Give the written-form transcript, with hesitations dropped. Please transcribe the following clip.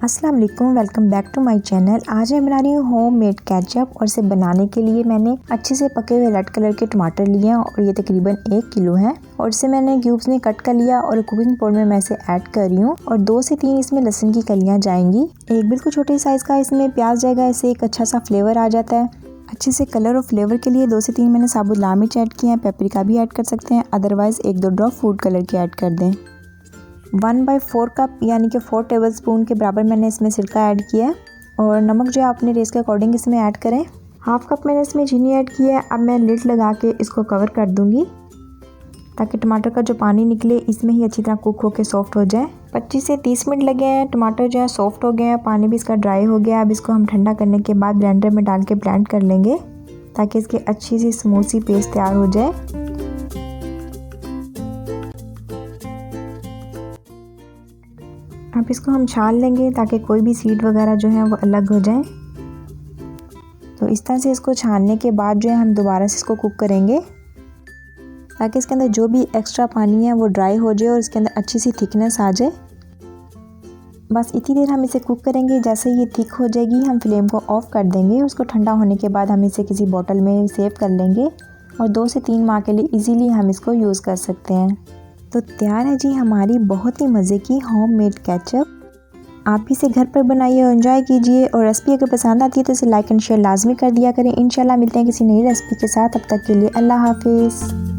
अस्सलाम वालेकुम, welcome back to my channel. आज मैं बना रही हूँ होममेड केचप और इसे बनाने के लिए मैंने अच्छे से पके हुए रेड कलर के टमाटर लिए हैं और ये तकरीबन 1 किलो हैं और इसे मैंने क्यूब्स में कट कर लिया और कुकिंग पॉट में मैं इसे ऐड कर रही हूँ और 2 से 3 इसमें लहसुन की कलियाँ जाएंगी। एक बिल्कुल छोटे साइज़ का इसमें प्याज जाएगा, इससे एक अच्छा सा फ्लेवर आ जाता है। अच्छे से कलर और फ्लेवर के लिए 2 से 3 मैंने साबुत लाल मिर्च ऐड किए हैं, पेपरिका भी ऐड कर सकते हैं, अदरवाइज़ 1-2 ड्रॉप फूड कलर के ऐड कर दें। 1/4 कप यानी कि 4 टेबलस्पून के बराबर मैंने इसमें सिरका ऐड किया है और नमक जो है अपने टेस्ट के अकॉर्डिंग इसमें ऐड करें। 1/2 कप मैंने इसमें चीनी ऐड किया है। अब मैं लिड लगा के इसको कवर कर दूंगी ताकि टमाटर का जो पानी निकले इसमें ही अच्छी तरह कुक होकर सॉफ्ट हो जाए। 25 से 30 मिनट लगे हैं, टमाटर जो है सॉफ्ट हो गए हैं, पानी भी इसका ड्राई हो गया। अब इसको हम ठंडा करने के बाद ब्लेंडर में डाल के ब्लेंड कर लेंगे ताकि इसकी अच्छी सी स्मूथ सी पेस्ट तैयार हो जाए। अब इसको हम छान लेंगे ताकि कोई भी सीड वगैरह जो है वो अलग हो जाए। तो इस तरह से इसको छानने के बाद जो है हम दोबारा से इसको कुक करेंगे ताकि इसके अंदर जो भी एक्स्ट्रा पानी है वो ड्राई हो जाए और इसके अंदर अच्छी सी थिकनेस आ जाए। बस इतनी देर हम इसे कुक करेंगे। जैसे ये थिक हो जाएगी हम फ्लेम को ऑफ कर देंगे। उसको ठंडा होने के बाद हम इसे किसी बोतल में सेव कर लेंगे और 2 से 3 माह के लिए इजीली हम इसको यूज़ कर सकते हैं। तो तैयार है जी हमारी बहुत ही मज़े की होममेड केचप। आप भी इसे घर पर बनाइए और एंजॉय कीजिए और रेसिपी अगर पसंद आती है तो इसे लाइक एंड शेयर लाजमी कर दिया करें। इंशाल्लाह मिलते हैं किसी नई रेसिपी के साथ। तब तक के लिए अल्लाह हाफिज़।